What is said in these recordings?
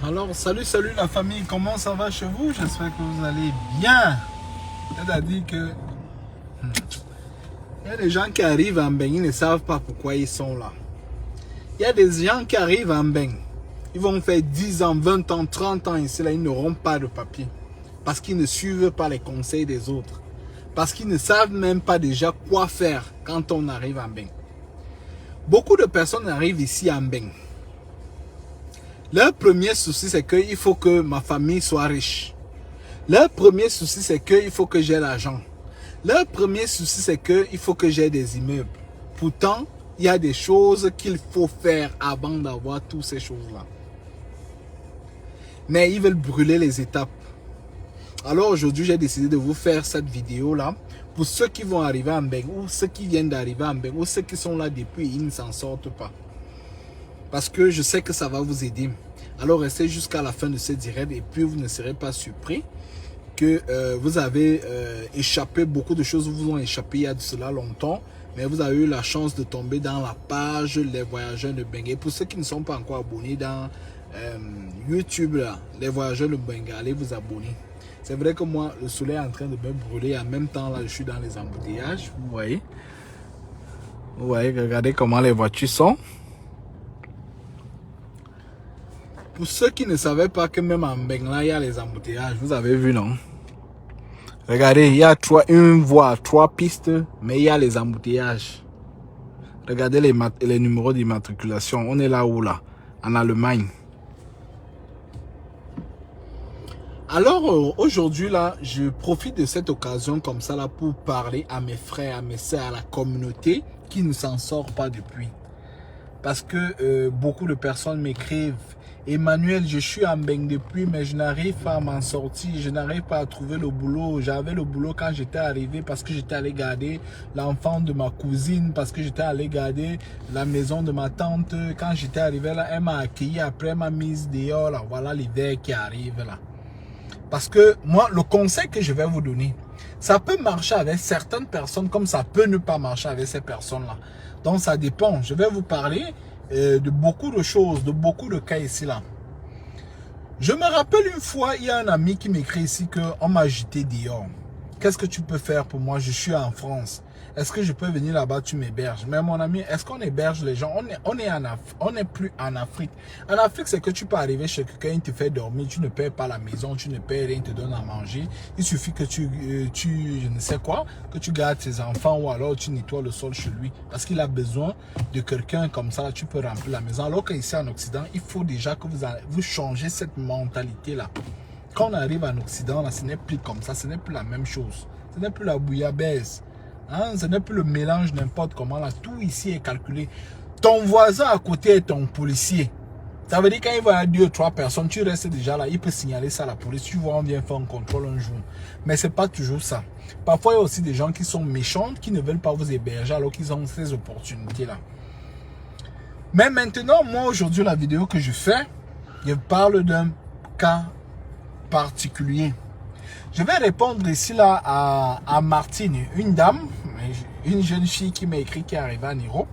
Alors, salut la famille, comment ça va chez vous? J'espère que vous allez bien. C'est-à-dire que il y a des gens qui arrivent en Mbeng, ils ne savent pas pourquoi ils sont là. Il y a des gens qui arrivent en Mbeng, ils vont faire 10 ans, 20 ans, 30 ans ici, là, ils n'auront pas de papier. Parce qu'ils ne suivent pas les conseils des autres. Parce qu'ils ne savent même pas déjà quoi faire quand on arrive en Mbeng. Beaucoup de personnes arrivent ici en Mbeng. Leur premier souci, c'est qu'il faut que ma famille soit riche. Leur premier souci, c'est qu'il faut que j'ai l'argent. Leur premier souci, c'est qu'il faut que j'ai des immeubles. Pourtant, il y a des choses qu'il faut faire avant d'avoir toutes ces choses-là. Mais ils veulent brûler les étapes. Alors aujourd'hui, j'ai décidé de vous faire cette vidéo-là pour ceux qui vont arriver en Mbeng ou ceux qui viennent d'arriver en Mbeng ou ceux qui sont là depuis et ils ne s'en sortent pas. Parce que je sais que ça va vous aider. Alors restez jusqu'à la fin de ce direct et puis vous ne serez pas surpris que vous avez échappé, beaucoup de choses vous ont échappé il y a de cela longtemps. Mais vous avez eu la chance de tomber dans la page Les Voyageurs de Mbeng. Et pour ceux qui ne sont pas encore abonnés dans YouTube, là, Les Voyageurs de Mbeng, allez vous abonner. C'est vrai que moi, le soleil est en train de me brûler. En même temps, là, je suis dans les embouteillages. Vous voyez? Vous voyez, regardez comment les voitures sont. Pour ceux qui ne savaient pas que même en Mbeng, là, il y a les embouteillages. Vous avez vu, non? Regardez, il y a une voie, 3 pistes, mais il y a les embouteillages. Regardez les numéros d'immatriculation. On est là où, là? En Allemagne. Alors, aujourd'hui, là, je profite de cette occasion comme ça, là, pour parler à mes frères, à mes sœurs, à la communauté qui ne s'en sort pas depuis. Parce que beaucoup de personnes m'écrivent: Emmanuel, je suis en Mbeng depuis, mais je n'arrive pas à m'en sortir, je n'arrive pas à trouver le boulot. J'avais le boulot quand j'étais arrivé parce que j'étais allé garder l'enfant de ma cousine, parce que j'étais allé garder la maison de ma tante. Quand j'étais arrivé là, elle m'a accueilli, après elle m'a mise dehors, là. Voilà l'hiver qui arrive là. Parce que moi, le conseil que je vais vous donner, ça peut marcher avec certaines personnes comme ça peut ne pas marcher avec ces personnes-là. Donc ça dépend. Je vais vous parler de beaucoup de choses, de beaucoup de cas ici là. Je me rappelle une fois, il y a un ami qui m'écrit ici qu'on m'a jeté dehors. Qu'est-ce que tu peux faire pour moi? Je suis en France. Est-ce que je peux venir là-bas, tu m'héberges? Mais mon ami, est-ce qu'on héberge les gens? On n'est plus en Afrique. En Afrique, c'est que tu peux arriver chez quelqu'un, il te fait dormir, tu ne payes pas la maison, tu ne payes rien, il te donne à manger. Il suffit que je ne sais quoi, que tu gardes tes enfants ou alors tu nettoies le sol chez lui. Parce qu'il a besoin de quelqu'un comme ça, là, tu peux remplir la maison. Alors qu'ici en Occident, il faut déjà que vous changez cette mentalité-là. Quand on arrive en Occident, là, ce n'est plus comme ça, ce n'est plus la même chose. Ce n'est plus la bouillabaisse. Hein? Ce n'est plus le mélange n'importe comment. Là. Tout ici est calculé. Ton voisin à côté est ton policier. Ça veut dire quand il va y avoir 2 ou 3 personnes, tu restes déjà là, il peut signaler ça à la police. Tu vois, on vient faire un contrôle un jour. Mais ce n'est pas toujours ça. Parfois, il y a aussi des gens qui sont méchants, qui ne veulent pas vous héberger alors qu'ils ont ces opportunités-là. Mais maintenant, moi, aujourd'hui, la vidéo que je fais, je parle d'un cas particulier. Je vais répondre ici là à Martine, une dame, une jeune fille qui m'a écrit qui est arrivée en Europe.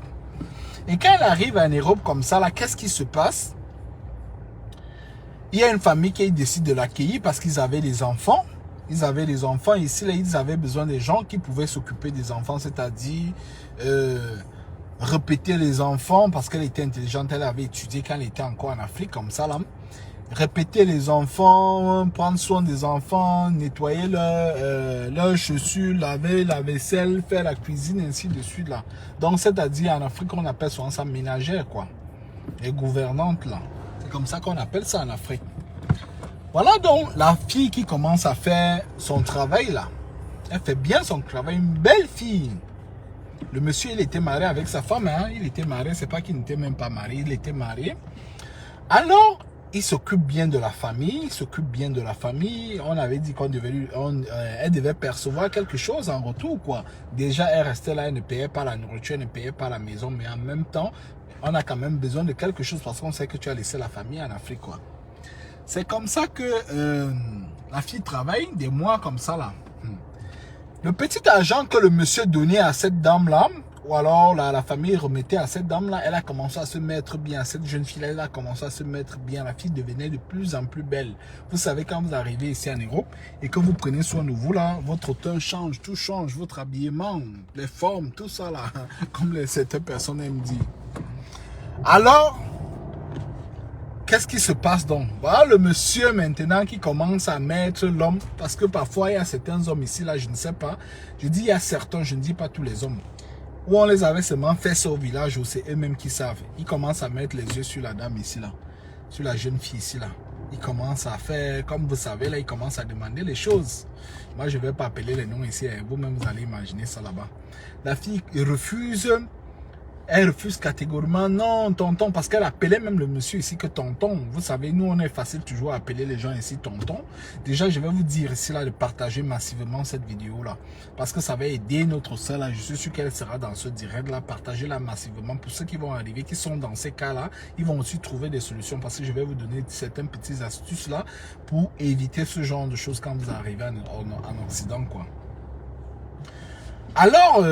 Et quand elle arrive en Europe comme ça, là, qu'est-ce qui se passe? Il y a une famille qui décide de l'accueillir parce qu'ils avaient des enfants. Ils avaient des enfants ici, là, ils avaient besoin des gens qui pouvaient s'occuper des enfants, c'est-à-dire répéter les enfants parce qu'elle était intelligente, elle avait étudié quand elle était encore en Afrique comme ça là. Répéter les enfants, prendre soin des enfants, nettoyer leurs chaussures, laver la vaisselle, faire la cuisine, ainsi de suite là. Donc c'est-à-dire en Afrique on appelle souvent ça ménagère quoi. Les gouvernantes là. C'est comme ça qu'on appelle ça en Afrique. Voilà donc la fille qui commence à faire son travail là. Elle fait bien son travail, une belle fille. Le monsieur il était marié avec sa femme, hein. Il était marié, c'est pas qu'il n'était même pas marié, il était marié. Alors, il s'occupe bien de la famille, il s'occupe bien de la famille. On avait dit qu'on devait elle devait percevoir quelque chose en retour, quoi. Déjà, elle restait là, elle ne payait pas la nourriture, elle ne payait pas la maison, mais en même temps, on a quand même besoin de quelque chose parce qu'on sait que tu as laissé la famille en Afrique, quoi. C'est comme ça que la fille travaille des mois comme ça, là. Le petit argent que le monsieur donnait à cette dame-là, ou alors la famille remettait à cette dame-là, elle a commencé à se mettre bien, cette jeune fille-là, elle a commencé à se mettre bien, la fille devenait de plus en plus belle. Vous savez, quand vous arrivez ici en Europe et que vous prenez soin de vous, là, votre teint change, tout change, votre habillement, les formes, tout ça, là, comme certaines personnes aiment dire. Alors, qu'est-ce qui se passe donc? Voilà le monsieur maintenant qui commence à mettre l'homme, parce que parfois il y a certains hommes ici, là, je ne sais pas, je dis il y a certains, je ne dis pas tous les hommes, où on les avait seulement fait ça au village, où c'est eux-mêmes qui savent. Ils commencent à mettre les yeux sur la dame ici, là, sur la jeune fille ici, là. Ils commencent à faire, comme vous savez, là, ils commencent à demander les choses. Moi, je ne vais pas appeler les noms ici, vous-même, vous allez imaginer ça là-bas. La fille refuse. Elle refuse catégoriquement, non, tonton, parce qu'elle appelait même le monsieur ici que tonton. Vous savez, nous, on est facile toujours à appeler les gens ici tonton. Déjà, je vais vous dire ici, là, de partager massivement cette vidéo-là. Parce que ça va aider notre soeur, là. Je suis sûr qu'elle sera dans ce direct-là. Partagez-la massivement. Pour ceux qui vont arriver, qui sont dans ces cas-là, ils vont aussi trouver des solutions. Parce que je vais vous donner certaines petites astuces, là, pour éviter ce genre de choses quand vous arrivez en Occident, quoi. Alors,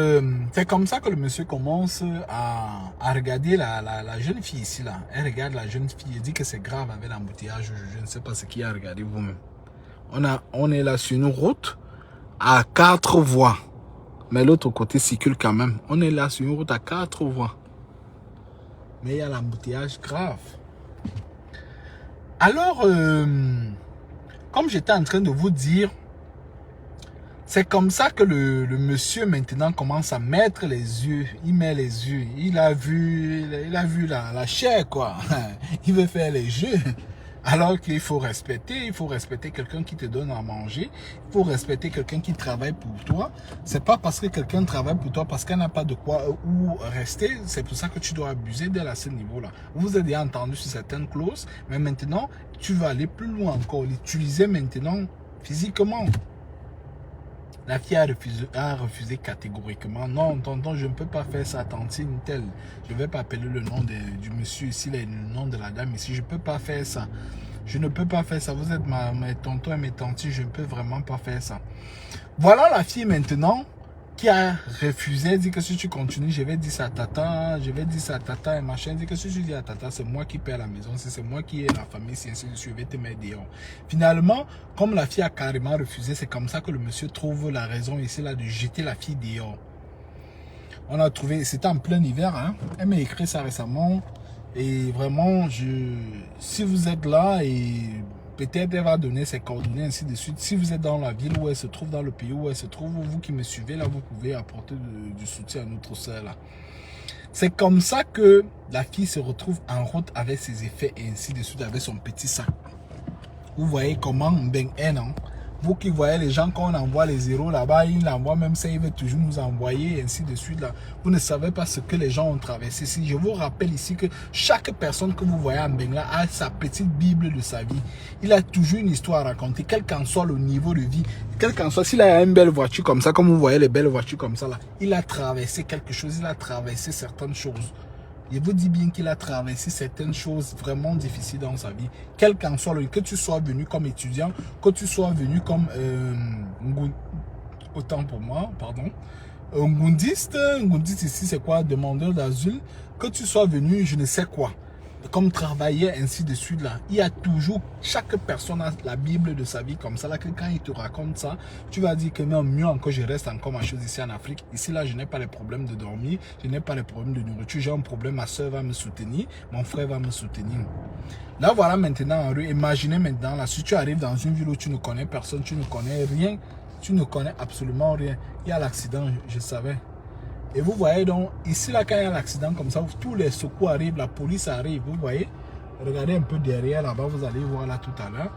c'est comme ça que le monsieur commence à regarder la jeune fille ici, là. Elle regarde la jeune fille, elle dit que c'est grave avec l'embouteillage. Je ne sais pas ce qu'il y a à regarder vous-même. On est là sur une route à 4 voies. Mais l'autre côté circule quand même. On est là sur une route à 4 voies. Mais il y a l'embouteillage grave. Alors, comme j'étais en train de vous dire, c'est comme ça que le monsieur maintenant commence à mettre les yeux. Il met les yeux. Il a vu la chair, quoi. Il veut faire les jeux. Alors qu'il faut respecter. Il faut respecter quelqu'un qui te donne à manger. Il faut respecter quelqu'un qui travaille pour toi. C'est pas parce que quelqu'un travaille pour toi, parce qu'elle n'a pas de quoi où rester. C'est pour ça que tu dois abuser d'elle à ce niveau-là. Vous avez déjà entendu sur certaines clauses. Mais maintenant, tu vas aller plus loin encore. L'utiliser maintenant physiquement. La fille a refusé catégoriquement. Non, tonton, je ne peux pas faire ça, tantine telle. Je ne vais pas appeler le nom du monsieur ici, le nom de la dame ici. Je ne peux pas faire ça. Je ne peux pas faire ça. Vous êtes mes tontons et mes tantis. Je ne peux vraiment pas faire ça. Voilà la fille maintenant qui a refusé. Elle dit que si tu continues, je vais dire ça à tata. Je vais dire ça à tata et machin. Elle dit que si tu dis à tata, c'est moi qui paie la maison. C'est moi qui ai la famille. Si ainsi de suite, je vais te mettre dehors. Finalement, comme la fille a carrément refusé, c'est comme ça que le monsieur trouve la raison ici là de jeter la fille dehors. On a trouvé, c'était en plein hiver. Hein. Elle m'a écrit ça récemment. Et vraiment, si vous êtes là et peut-être elle va donner ses coordonnées, ainsi de suite. Si vous êtes dans la ville où elle se trouve, dans le pays où elle se trouve, vous qui me suivez là, vous pouvez apporter du soutien à notre soeur là. C'est comme ça que la fille se retrouve en route avec ses effets et ainsi de suite, avec son petit sac. Vous voyez comment ben non? Vous qui voyez les gens, quand on envoie les zéros là-bas, ils l'envoient même ça, ils veulent toujours nous envoyer, et ainsi de suite. Là. Vous ne savez pas ce que les gens ont traversé. Si je vous rappelle ici que chaque personne que vous voyez en Bengla a sa petite Bible de sa vie. Il a toujours une histoire à raconter, quel qu'en soit le niveau de vie, quel qu'en soit, s'il a une belle voiture comme ça, comme vous voyez les belles voitures comme ça, là, il a traversé quelque chose, il a traversé certaines choses. Je vous dis bien qu'il a traversé certaines choses vraiment difficiles dans sa vie. Quel qu'en soit, que tu sois venu comme étudiant, que tu sois venu comme, autant pour moi, pardon, un goundiste ici c'est quoi, demandeur d'asile, que tu sois venu je ne sais quoi, comme travailleur ainsi de suite là, il y a toujours, chaque personne a la Bible de sa vie comme ça là, que quand il te raconte ça, tu vas dire que même mieux encore je reste encore ma chose ici en Afrique. Ici là je n'ai pas les problèmes de dormir, je n'ai pas les problèmes de nourriture, j'ai un problème, ma soeur va me soutenir, mon frère va me soutenir. Là voilà maintenant en rue, imaginez maintenant là, si tu arrives dans une ville où tu ne connais personne, tu ne connais rien, tu ne connais absolument rien, il y a l'accident, je savais. Et vous voyez donc, ici là, quand il y a l'accident comme ça, tous les secours arrivent, la police arrive, vous voyez. Regardez un peu derrière là-bas, vous allez voir là tout à l'heure.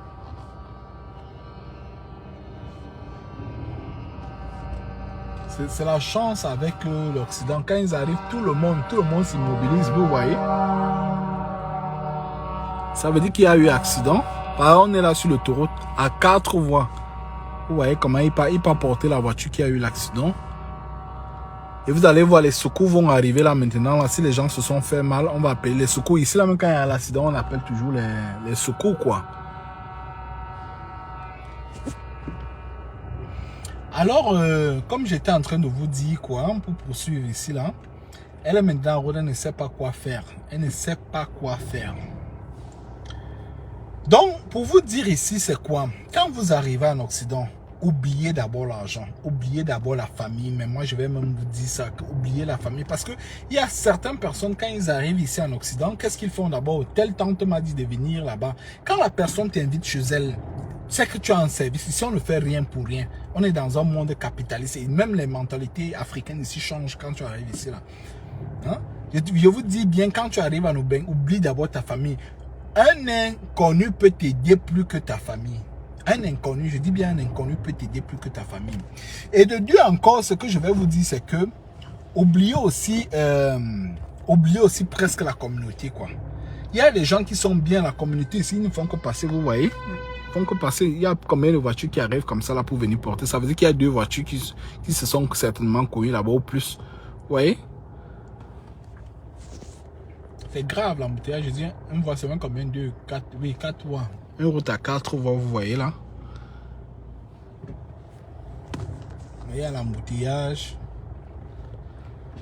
C'est la chance avec l'Occident. Quand ils arrivent, tout le monde s'immobilise, vous voyez. Ça veut dire qu'il y a eu accident. On est là sur l'autoroute à 4 voies. Vous voyez comment il peut porter la voiture qui a eu l'accident. Et vous allez voir, les secours vont arriver là maintenant. Là, si les gens se sont fait mal, on va appeler les secours. Ici, là, même quand il y a l'accident, on appelle toujours les secours, quoi. Alors, comme j'étais en train de vous dire, quoi, pour poursuivre ici, là, Elle est maintenant en route, elle ne sait pas quoi faire. Elle ne sait pas quoi faire. Donc, pour vous dire ici, c'est quoi? Quand vous arrivez en Occident, oubliez d'abord l'argent, oubliez d'abord la famille. Mais moi, je vais même vous dire ça, oubliez la famille. Parce qu'il y a certaines personnes, quand ils arrivent ici en Occident, qu'est-ce qu'ils font d'abord? Telle tante m'a dit de venir là-bas. Quand la personne t'invite chez elle, c'est que tu as un service. Ici, on ne fait rien pour rien. On est dans un monde capitaliste. Et même les mentalités africaines ici changent quand tu arrives ici. Là. Hein? Je vous dis bien, quand tu arrives à Nubeng, oublie d'abord ta famille. Un inconnu peut t'aider plus que ta famille. Un inconnu, je dis bien un inconnu peut t'aider plus que ta famille. Et de Dieu encore, ce que je vais vous dire, c'est que oubliez aussi presque la communauté, quoi. Il y a des gens qui sont bien la communauté ici, ils ne font que passer, vous voyez. Ils font que passer. Il y a combien de voitures qui arrivent comme ça là pour venir porter. Ça veut dire qu'il y a 2 voitures qui se sont certainement connues là-bas ou plus. Vous voyez. C'est grave l'embouteillage, je dis, une voie c'est combien? 2, 4, oui, 4 voies. Une route à 4 voies, vous voyez là. Il y a l'embouteillage.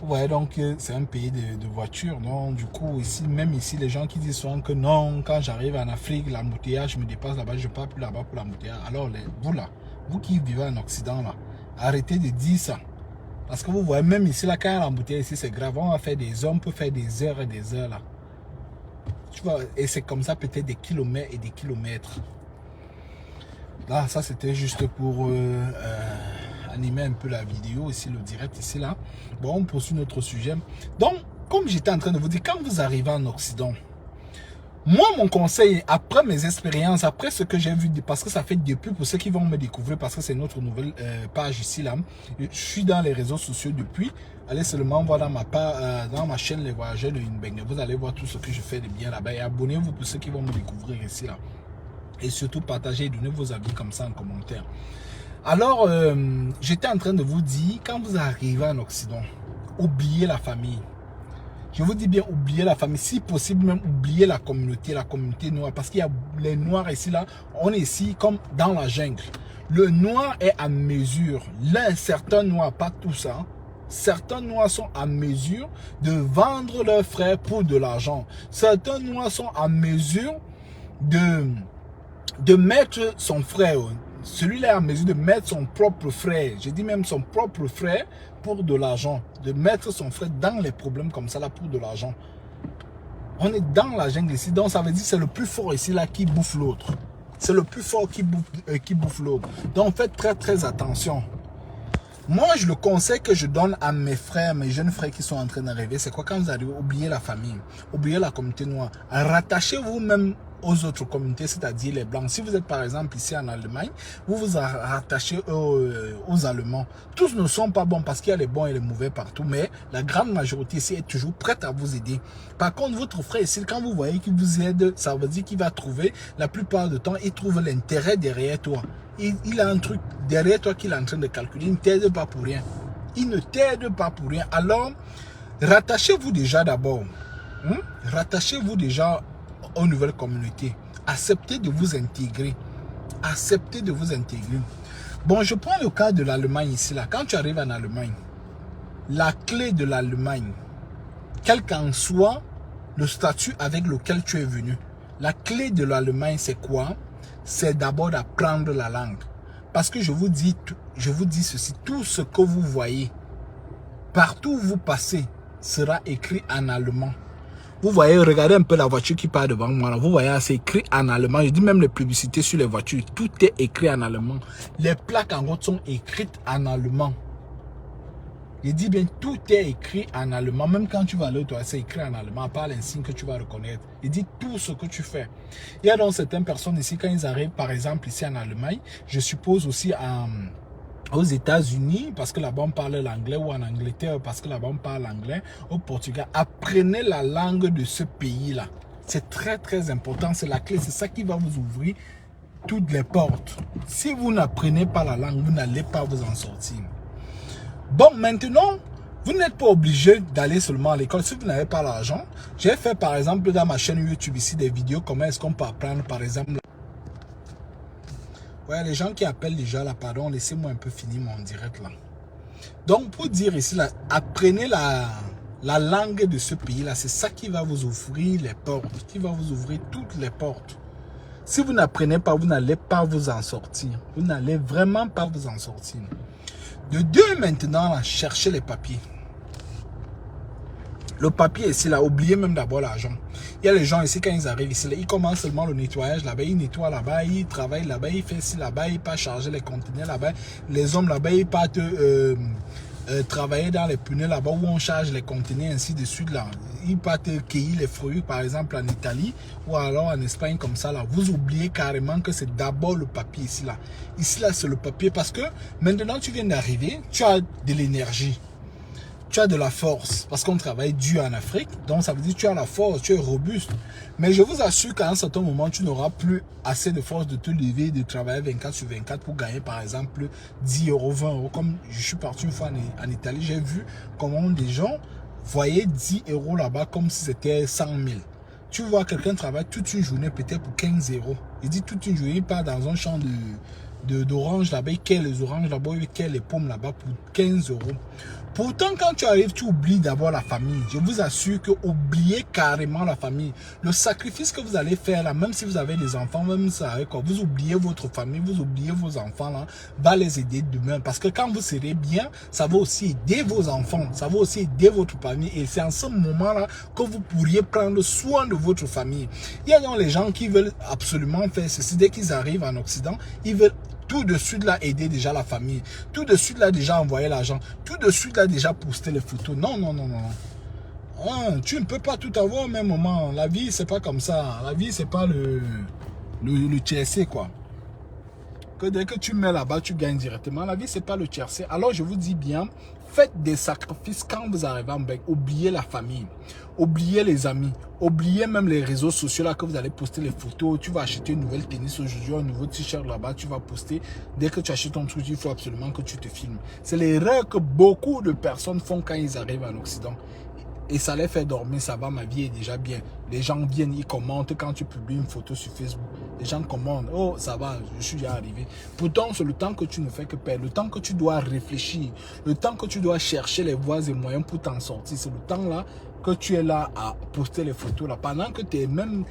Vous voyez donc que c'est un pays de voitures. Donc du coup, ici, même ici, les gens qui disent souvent que non, quand j'arrive en Afrique, l'embouteillage me dépasse là-bas, je ne pars plus là-bas pour l'embouteillage. Alors vous là, vous qui vivez en Occident là, arrêtez de dire ça. Parce que vous voyez, même ici, là, quand il y a l'embouteillage ici, c'est grave. On va faire des heures, on peut faire des heures et des heures là. Tu vois, et c'est comme ça peut-être des kilomètres et des kilomètres. Là, ça c'était juste pour animer un peu la vidéo ici, le direct ici là. Bon, on poursuit notre sujet. Donc, comme j'étais en train de vous dire, quand vous arrivez en Occident, moi, mon conseil, après mes expériences, après ce que j'ai vu, parce que ça fait depuis, pour ceux qui vont me découvrir, parce que c'est notre nouvelle page ici, là. Je suis dans les réseaux sociaux depuis. Allez seulement voir dans ma chaîne Les Voyageurs de Nubeng. Vous allez voir tout ce que je fais de bien là-bas. Et abonnez-vous pour ceux qui vont me découvrir ici, là. Et surtout, partagez et donnez vos avis comme ça en commentaire. Alors, j'étais en train de vous dire, quand vous arrivez en Occident, oubliez la famille. Je vous dis bien, oubliez la famille. Si possible, même oubliez la communauté noire. Parce qu'il y a les noirs ici, là. On est ici comme dans la jungle. Le noir est à mesure. L'un, certains noirs, pas tout ça. Certains noirs sont à mesure de vendre leurs frères pour de l'argent. Certains noirs sont à mesure de mettre son frère. Celui-là est à mesure de mettre son propre frère. Je dis même son propre frère pour de l'argent. De mettre son frère dans les problèmes comme ça là pour de l'argent. On est dans la jungle ici. Donc ça veut dire que c'est le plus fort ici là qui bouffe l'autre. C'est le plus fort qui bouffe l'autre. Donc faites très très attention. Moi, le conseil que je donne à mes frères, mes jeunes frères qui sont en train d'arriver, c'est quoi? Quand vous arrivez, oubliez la famille, oubliez la communauté noire. Rattachez-vous même aux autres communautés, c'est-à-dire les blancs. Si vous êtes par exemple ici en Allemagne, vous vous rattachez aux Allemands. Tous ne sont pas bons parce qu'il y a les bons et les mauvais partout, mais la grande majorité ici est toujours prête à vous aider. Par contre, votre frère ici, quand vous voyez qu'il vous aide, ça veut dire qu'il va trouver, la plupart du temps, il trouve l'intérêt derrière toi. Il a un truc derrière toi qu'il est en train de calculer. Il ne t'aide pas pour rien. Il ne t'aide pas pour rien. Alors, rattachez-vous déjà d'abord. Rattachez-vous déjà aux nouvelles communautés. Acceptez de vous intégrer. Acceptez de vous intégrer. Bon, je prends le cas de l'Allemagne ici. Là. Quand tu arrives en Allemagne, la clé de l'Allemagne, quel qu'en soit le statut avec lequel tu es venu, la clé de l'Allemagne, c'est quoi? C'est d'abord d'apprendre la langue. Parce que je vous dis ceci, tout ce que vous voyez, partout où vous passez, sera écrit en allemand. Vous voyez, regardez un peu la voiture qui part devant moi. Là. Vous voyez, c'est écrit en allemand. Je dis même les publicités sur les voitures, tout est écrit en allemand. Les plaques en route sont écrites en allemand. Je dis bien, tout est écrit en allemand. Même quand tu vas aller, toi, c'est écrit en allemand, à part l'insigne que tu vas reconnaître. Il dit tout ce que tu fais. Il y a donc certaines personnes ici, quand ils arrivent, par exemple, ici en Allemagne, je suppose aussi aux États-Unis, parce que là-bas on parle l'anglais, ou en Angleterre, parce que là-bas on parle anglais, au Portugal. Apprenez la langue de ce pays-là. C'est très, très important. C'est la clé. C'est ça qui va vous ouvrir toutes les portes. Si vous n'apprenez pas la langue, vous n'allez pas vous en sortir. Bon, maintenant, vous n'êtes pas obligé d'aller seulement à l'école si vous n'avez pas l'argent. J'ai fait par exemple dans ma chaîne YouTube ici des vidéos comment est-ce qu'on peut apprendre par exemple. Ouais, les gens qui appellent déjà là, pardon, laissez-moi un peu finir mon direct là. Donc pour dire ici là, apprenez La langue de ce pays-là, c'est ça qui va vous ouvrir les portes, qui va vous ouvrir toutes les portes. Si vous n'apprenez pas, vous n'allez pas vous en sortir. Vous n'allez vraiment pas vous en sortir. De deux, maintenant, là, cherchez les papiers. Le papier ici, là, oubliez même d'abord l'argent. Il y a les gens ici, quand ils arrivent ici, là, ils commencent seulement le nettoyage là-bas, ils nettoient là-bas, ils travaillent là-bas, ils font ici là-bas, ils partent charger les conteneurs là-bas. Les hommes là-bas, ils partent travailler dans les pneus là-bas où on charge les conteneurs ainsi de suite là. Ils partent cueillir les fruits, par exemple en Italie ou alors en Espagne comme ça là. Vous oubliez carrément que c'est d'abord le papier ici là. Ici là, c'est le papier parce que maintenant tu viens d'arriver, tu as de l'énergie. Tu as de la force parce qu'on travaille dur en Afrique. Donc, ça veut dire que tu as la force, tu es robuste. Mais je vous assure qu'à un certain moment, tu n'auras plus assez de force de te lever, de travailler 24 sur 24 pour gagner, par exemple, 10 euros, 20 euros. Comme je suis parti une fois en Italie, j'ai vu comment des gens voyaient 10 euros là-bas comme si c'était 100 000. Tu vois quelqu'un travaille toute une journée peut-être pour 15 euros. Il dit toute une journée, il part dans un champ d'oranges là-bas, il cueille les oranges là-bas, il cueille les pommes là-bas pour 15 euros. Pourtant, quand tu arrives, tu oublies d'abord la famille. Je vous assure que oubliez carrément la famille. Le sacrifice que vous allez faire là, même si vous avez des enfants, même si vous oubliez votre famille, vous oubliez vos enfants là, va les aider demain. Parce que quand vous serez bien, ça va aussi aider vos enfants, ça va aussi aider votre famille. Et c'est en ce moment-là que vous pourriez prendre soin de votre famille. Il y a donc les gens qui veulent absolument faire ceci. Dès qu'ils arrivent en Occident, ils veulent tout de suite là aider déjà la famille, tout de suite là déjà envoyer l'argent, tout de suite là déjà poster les photos. Non, non, non, non. Ah, tu ne peux pas tout avoir au même moment. La vie, c'est pas comme ça. La vie, c'est pas le tiercé, quoi. Que dès que tu mets là-bas, tu gagnes directement. La vie, c'est pas le tiercé. Alors, je vous dis bien, faites des sacrifices quand vous arrivez en Belgique. Oubliez la famille. Oubliez les amis. Oubliez même les réseaux sociaux là que vous allez poster les photos. Tu vas acheter une nouvelle tennis aujourd'hui, un nouveau t-shirt là-bas. Tu vas poster. Dès que tu achètes ton truc, il faut absolument que tu te filmes. C'est l'erreur que beaucoup de personnes font quand ils arrivent en Occident. Et ça les fait dormir, ça va, ma vie est déjà bien. Les gens viennent, ils commentent quand tu publies une photo sur Facebook. Les gens commentent, oh ça va, je suis déjà arrivé. Pourtant, c'est le temps que tu ne fais que perdre, le temps que tu dois réfléchir, le temps que tu dois chercher les voies et moyens pour t'en sortir. C'est le temps là que tu es là à poster les photos là. Pendant que tes mêmes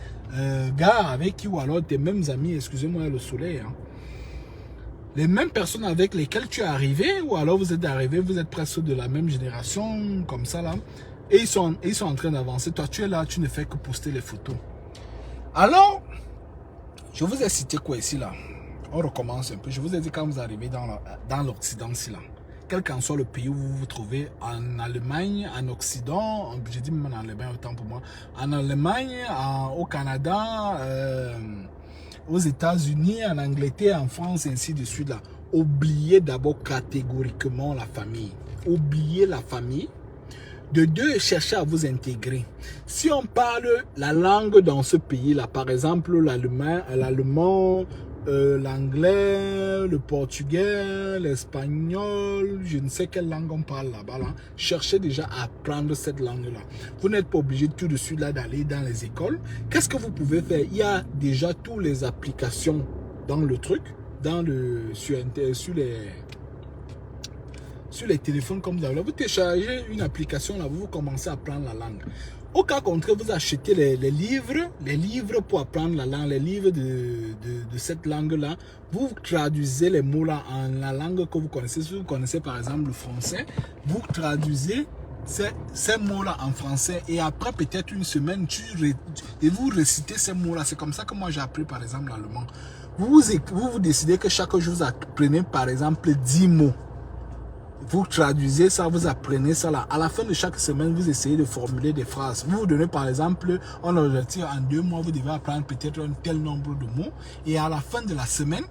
gars avec qui, ou alors tes mêmes amis, excusez-moi le soleil, hein, les mêmes personnes avec lesquelles tu es arrivé, ou alors vous êtes arrivé, vous êtes presque de la même génération, comme ça là. Et ils sont en train d'avancer. Toi, tu es là, tu ne fais que poster les photos. Alors, je vous ai cité quoi ici là? On recommence un peu. Je vous ai dit quand vous arrivez dans l'Occident ici là. Quel qu'en soit le pays où vous vous trouvez, en Allemagne, en Occident, je dis même en Allemagne autant pour moi, en Allemagne, au Canada, aux États-Unis, en Angleterre, en France, ainsi de suite là. Oubliez d'abord catégoriquement la famille. Oubliez la famille. De deux, cherchez à vous intégrer. Si on parle la langue dans ce pays-là, par exemple l'allemand, l'anglais, le portugais, l'espagnol, je ne sais quelle langue on parle là-bas, là, cherchez déjà à apprendre cette langue-là. Vous n'êtes pas obligé tout de suite là d'aller dans les écoles. Qu'est-ce que vous pouvez faire? Il y a déjà toutes les applications dans le truc, sur les téléphones comme vous avez. Vous téléchargez une application là, vous commencez à apprendre la langue. Au cas contraire, vous achetez les livres pour apprendre la langue, les livres de cette langue-là. Vous traduisez les mots là en la langue que vous connaissez. Si vous connaissez par exemple le français, vous traduisez ces mots-là en français et après peut-être une semaine, vous récitez ces mots-là. C'est comme ça que moi j'ai appris par exemple l'allemand. Vous décidez que chaque jour vous apprenez par exemple 10 mots. Vous traduisez ça, vous apprenez ça là. À la fin de chaque semaine, vous essayez de formuler des phrases. Vous vous donnez par exemple un objectif en 2 mois, vous devez apprendre peut-être un tel nombre de mots. Et à la fin de la semaine,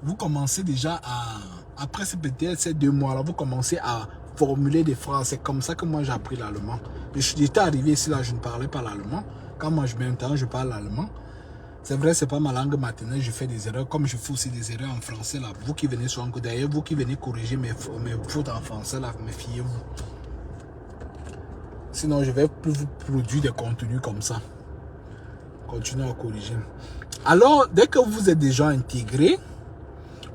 vous commencez déjà après peut-être ces 2 mois-là, vous commencez à formuler des phrases. C'est comme ça que moi j'ai appris l'allemand. J'étais arrivé ici là, je ne parlais pas l'allemand. Quand moi je m'entends, je parle l'allemand. C'est vrai, c'est pas ma langue maternelle, je fais des erreurs, comme je fais aussi des erreurs en français là. Vous qui venez sur un coup, d'ailleurs, vous qui venez corriger mes fautes en français là, méfiez-vous. Sinon, je vais plus vous produire des contenus comme ça. Continuez à corriger. Alors, dès que vous êtes déjà intégré,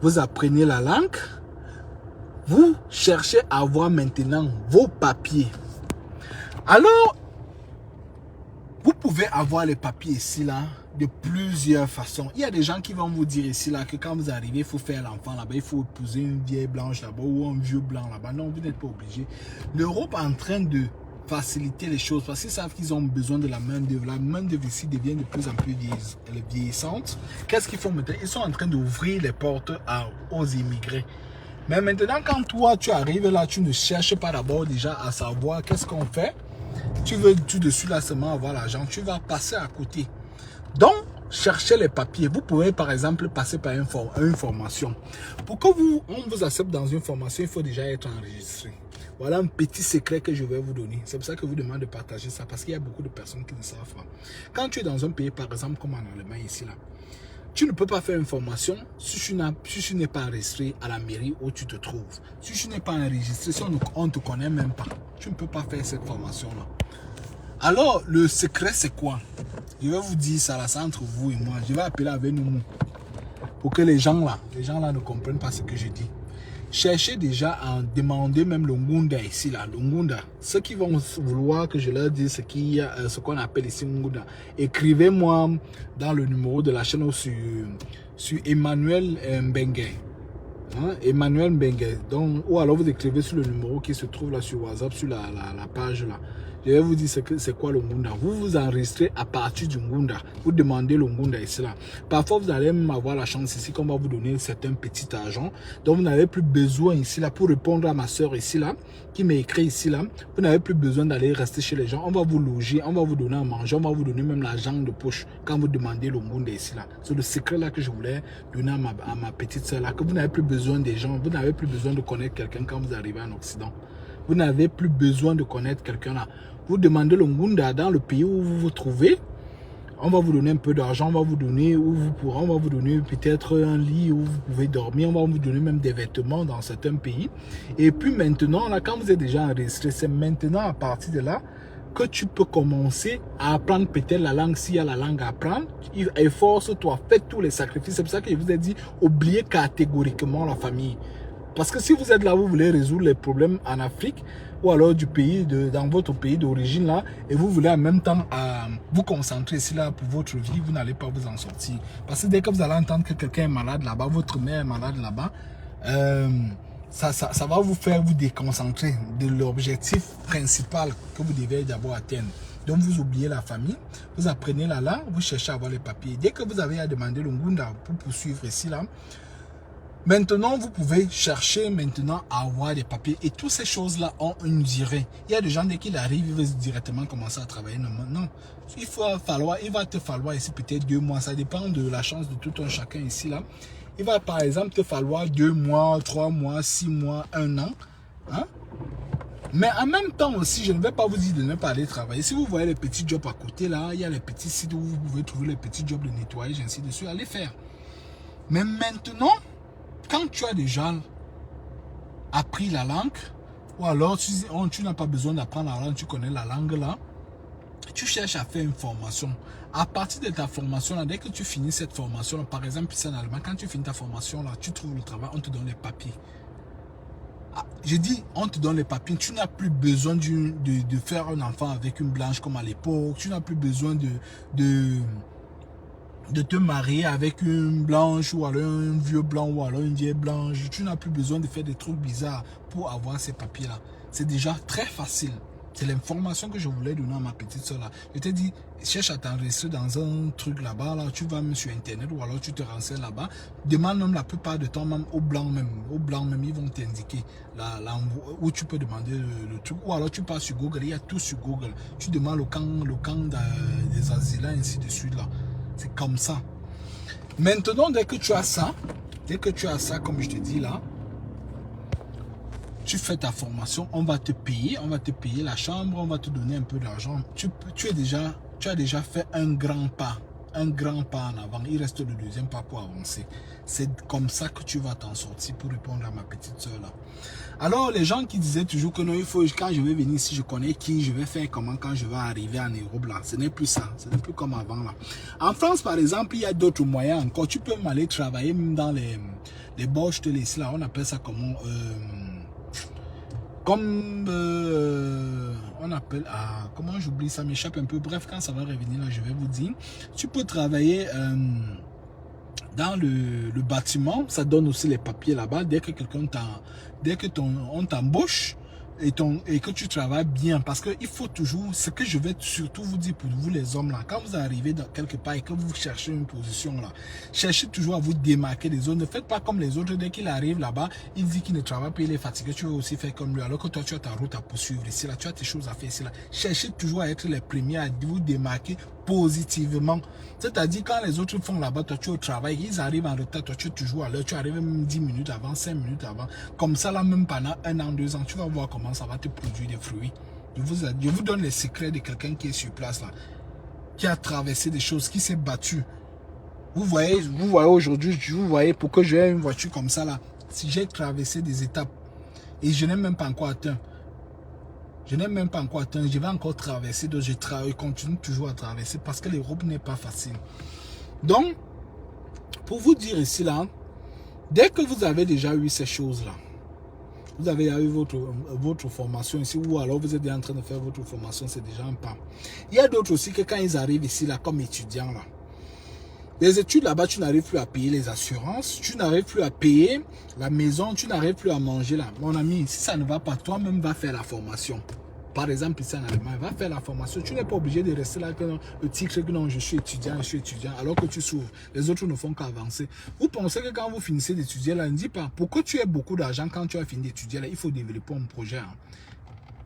vous apprenez la langue, vous cherchez à avoir maintenant vos papiers. Alors, vous pouvez avoir les papiers ici, là, de plusieurs façons. Il y a des gens qui vont vous dire ici, là, que quand vous arrivez, il faut faire l'enfant là-bas, il faut épouser une vieille blanche là-bas ou un vieux blanc là-bas. Non, vous n'êtes pas obligé. L'Europe est en train de faciliter les choses parce qu'ils savent qu'ils ont besoin de la main-d'œuvre. La main-d'œuvre ici devient de plus en plus vieillissante. Qu'est-ce qu'ils font maintenant? Ils sont en train d'ouvrir les portes aux immigrés. Mais maintenant, quand toi, tu arrives là, tu ne cherches pas d'abord déjà à savoir qu'est-ce qu'on fait. Tu veux tout de suite là seulement avoir l'argent, tu vas passer à côté. Donc, cherchez les papiers. Vous pouvez par exemple passer par une formation. Pour que on vous accepte dans une formation, il faut déjà être enregistré. Voilà un petit secret que je vais vous donner. C'est pour ça que je vous demande de partager ça, parce qu'il y a beaucoup de personnes qui ne savent pas. Quand tu es dans un pays, par exemple, comme en Allemagne ici, là, tu ne peux pas faire une formation si tu n'es pas enregistré à la mairie où tu te trouves. Si tu n'es pas enregistré, si on ne te connaît même pas, tu ne peux pas faire cette formation-là. Alors, le secret, c'est quoi? Je vais vous dire ça, là, c'est entre vous et moi. Je vais appeler avec nous pour que les gens là ne comprennent pas ce que je dis. Cherchez déjà à demander même le Ngunda ici, là, le Ngunda. Ceux qui vont vouloir que je leur dise ce qu'on appelle ici Ngunda, écrivez-moi dans le numéro de la chaîne sur Emmanuel Mbengue. Hein, Emmanuel Mbengue. Donc, ou alors vous écrivez sur le numéro qui se trouve là sur WhatsApp, sur la page là. Je vais vous dire c'est quoi le Ngunda. Vous vous enregistrez à partir du Ngunda. Vous demandez le Ngunda ici là. Parfois, vous allez même avoir la chance ici qu'on va vous donner certains petits argent. Donc, vous n'avez plus besoin ici là pour répondre à ma soeur ici là qui m'a écrit ici là. Vous n'avez plus besoin d'aller rester chez les gens. On va vous loger, on va vous donner à manger, on va vous donner même l'argent de poche quand vous demandez le Ngunda ici là. C'est le secret là que je voulais donner à ma petite soeur là. Que vous n'avez plus besoin des gens, vous n'avez plus besoin de connaître quelqu'un quand vous arrivez en Occident. Vous n'avez plus besoin de connaître quelqu'un là. Vous demandez le Ngunda dans le pays où vous vous trouvez. On va vous donner un peu d'argent, on va vous donner on va vous donner peut-être un lit où vous pouvez dormir, on va vous donner même des vêtements dans certains pays. Et puis maintenant, là, quand vous êtes déjà enregistré, c'est maintenant à partir de là que tu peux commencer à apprendre peut-être la langue s'il y a la langue à apprendre. Efforce-toi, fais tous les sacrifices. C'est pour ça que je vous ai dit, oubliez catégoriquement la famille. Parce que si vous êtes là, vous voulez résoudre les problèmes en Afrique ou alors dans votre pays d'origine là, et vous voulez en même temps vous concentrer ici là pour votre vie, vous n'allez pas vous en sortir. Parce que dès que vous allez entendre que quelqu'un est malade là-bas, votre mère est malade là-bas, ça va vous faire vous déconcentrer de l'objectif principal que vous devez d'abord atteindre. Donc vous oubliez la famille, vous apprenez la langue, vous cherchez à avoir les papiers. Dès que vous avez à demander le Ngunda pour poursuivre ici là, maintenant, vous pouvez chercher maintenant à avoir des papiers. Et toutes ces choses-là ont une durée. Il y a des gens, dès qu'ils arrivent, ils veulent directement commencer à travailler. Non, il va te falloir ici peut-être 2 mois. Ça dépend de la chance de tout un chacun ici là. Il va par exemple te falloir 2 mois, 3 mois, 6 mois, 1 an. Hein? Mais en même temps aussi, je ne vais pas vous dire de ne pas aller travailler. Si vous voyez les petits jobs à côté là, il y a les petits sites où vous pouvez trouver les petits jobs de nettoyage, ainsi de suite, allez faire. Mais maintenant, quand tu as déjà appris la langue, ou alors tu n'as pas besoin d'apprendre la langue, tu connais la langue là, tu cherches à faire une formation. À partir de ta formation là, dès que tu finis cette formation là, par exemple ici en Allemagne, quand tu finis ta formation là, tu trouves le travail, on te donne les papiers. Je dis, on te donne les papiers, tu n'as plus besoin de faire un enfant avec une blanche comme à l'époque, tu n'as plus besoin de te marier avec une blanche ou alors un vieux blanc ou alors une vieille blanche. Tu n'as plus besoin de faire des trucs bizarres pour avoir ces papiers-là. C'est déjà très facile. C'est l'information que je voulais donner à ma petite soeur là. Je t'ai dit, cherche à t'enregistrer dans un truc là-bas. Là, tu vas même sur Internet ou alors tu te renseignes là-bas. Demande même la plupart du temps même aux blancs même. Aux blancs même, ils vont t'indiquer où tu peux demander le truc. Ou alors tu passes sur Google, il y a tout sur Google. Tu demandes le camp des asylants, ainsi de suite là. C'est comme ça. Maintenant, dès que tu as ça, comme je te dis là, tu fais ta formation, on va te payer la chambre, on va te donner un peu d'argent. Tu as déjà fait un grand pas en avant. Il reste le deuxième pas pour avancer. C'est comme ça que tu vas t'en sortir pour répondre à ma petite soeur là. Alors, les gens qui disaient toujours que non, il faut, quand je vais venir ici, je connais qui, je vais faire comment quand je vais arriver en Europe là. Ce n'est plus ça. Ce n'est plus comme avant là. En France, par exemple, il y a d'autres moyens encore. Tu peux aller travailler même dans les bords là. On appelle ça comment comme on appelle, comment j'oublie, ça m'échappe un peu. Bref, quand ça va revenir là, je vais vous dire. Tu peux travailler dans le bâtiment, ça donne aussi les papiers là-bas. Dès que on t'embauche, et que tu travailles bien, parce que il faut toujours, ce que je vais surtout vous dire pour vous les hommes là, quand vous arrivez dans quelque part et que vous cherchez une position là, cherchez toujours à vous démarquer des autres. Ne faites pas comme les autres. Dès qu'il arrive là-bas, il dit qu'il ne travaille pas, il est fatigué, tu veux aussi faire comme lui, alors que toi tu as ta route à poursuivre ici là, tu as tes choses à faire ici là. Cherchez toujours à être les premiers à vous démarquer positivement. C'est-à-dire quand les autres font là-bas, toi tu es au travail, ils arrivent en retard, toi tu es toujours à l'heure, tu arrives même 10 minutes avant, 5 minutes avant. Comme ça là, même pendant 1 an, 2 ans, tu vas voir comment ça va te produire des fruits. Je vous donne les secrets de quelqu'un qui est sur place là, qui a traversé des choses, qui s'est battu. Vous voyez aujourd'hui, vous voyez pourquoi j'ai une voiture comme ça là. Si j'ai traversé des étapes et je n'ai même pas encore atteint. Je vais encore traverser, donc je continue toujours à traverser parce que l'Europe n'est pas facile. Donc, pour vous dire ici là, dès que vous avez déjà eu ces choses-là, vous avez eu votre formation ici, ou alors vous êtes déjà en train de faire votre formation, c'est déjà un pas. Il y a d'autres aussi que quand ils arrivent ici là, comme étudiants là, les études là-bas, tu n'arrives plus à payer les assurances, tu n'arrives plus à payer la maison, tu n'arrives plus à manger là. Mon ami, si ça ne va pas, toi-même va faire la formation. Par exemple, ici en Allemagne, va faire la formation. Tu n'es pas obligé de rester là, que non, le titre que non, je suis étudiant, alors que tu s'ouvres. Les autres ne font qu'avancer. Vous pensez que quand vous finissez d'étudier là, ne dis pas, pourquoi tu as beaucoup d'argent quand tu as fini d'étudier là, il faut développer un projet. Hein.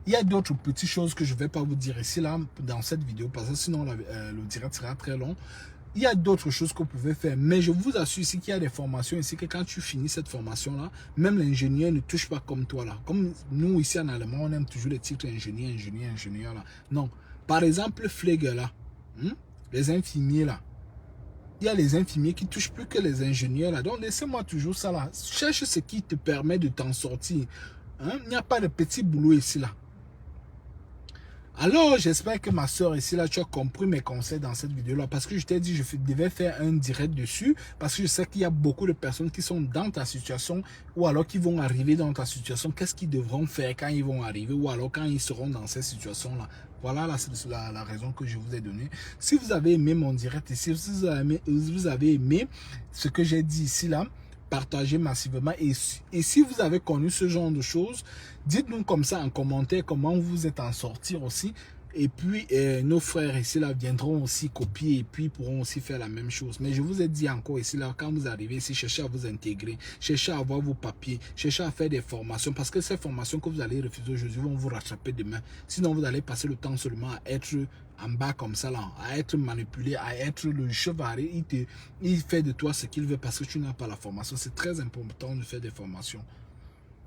Il y a d'autres petites choses que je ne vais pas vous dire ici là, dans cette vidéo, parce que sinon le direct sera très long. Il y a d'autres choses que vous pouvez faire, mais je vous assure ici qu'il y a des formations ici que quand tu finis cette formation-là, même l'ingénieur ne touche pas comme toi là. Comme nous ici en allemand, on aime toujours les titres ingénieur là. Non. Par exemple, Pfleger là, les infirmiers là. Il y a les infirmiers qui touchent plus que les ingénieurs là. Donc laissez-moi toujours ça là. Cherche ce qui te permet de t'en sortir. Hein? Il n'y a pas de petit boulot ici là. Alors, j'espère que ma soeur ici, là, tu as compris mes conseils dans cette vidéo-là. Parce que je t'ai dit, je devais faire un direct dessus. Parce que je sais qu'il y a beaucoup de personnes qui sont dans ta situation. Ou alors qui vont arriver dans ta situation. Qu'est-ce qu'ils devront faire quand ils vont arriver. Ou alors quand ils seront dans cette situation-là. Voilà la raison que je vous ai donnée. Si vous avez aimé mon direct ici, si vous avez aimé ce que j'ai dit ici, là, partagez massivement et si vous avez connu ce genre de choses, dites-nous comme ça en commentaire comment vous êtes en sortir aussi. Et puis nos frères ici là viendront aussi copier et puis pourront aussi faire la même chose. Mais je vous ai dit encore ici là, quand vous arrivez ici, cherchez à vous intégrer, cherchez à avoir vos papiers, cherchez à faire des formations parce que ces formations que vous allez refuser aujourd'hui vont vous rattraper demain. Sinon vous allez passer le temps seulement à être en bas comme ça là, à être manipulé, à être le cheval. Il fait de toi ce qu'il veut parce que tu n'as pas la formation. C'est très important de faire des formations.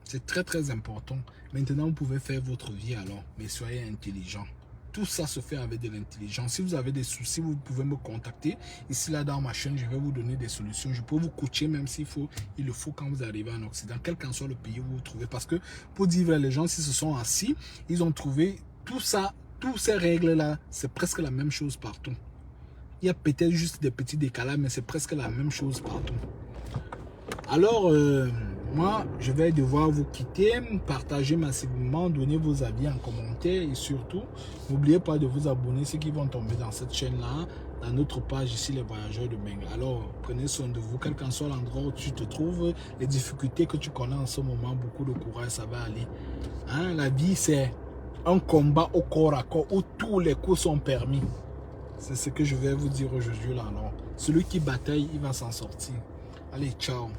C'est très important. Maintenant vous pouvez faire votre vie alors, mais soyez intelligent. Tout ça se fait avec de l'intelligence. Si vous avez des soucis, vous pouvez me contacter. Ici, là, dans ma chaîne, je vais vous donner des solutions. Je peux vous coacher même s'il faut. Il le faut quand vous arrivez en Occident. Quel qu'en soit le pays où vous vous trouvez. Parce que, pour dire vrai, les gens, s'ils se sont assis, ils ont trouvé tout ça, toutes ces règles-là, c'est presque la même chose partout. Il y a peut-être juste des petits décalages, mais c'est presque la même chose partout. Alors, moi, je vais devoir vous quitter, partager massivement, donner vos avis en commentaire et surtout, n'oubliez pas de vous abonner, ceux qui vont tomber dans cette chaîne-là, dans notre page ici, les voyageurs de Mbengue. Alors, prenez soin de vous, quel qu'en soit l'endroit où tu te trouves, les difficultés que tu connais en ce moment, beaucoup de courage, ça va aller. Hein, la vie, c'est un combat au corps à corps où tous les coups sont permis. C'est ce que je vais vous dire aujourd'hui là. Alors, celui qui bataille, il va s'en sortir. Allez, ciao.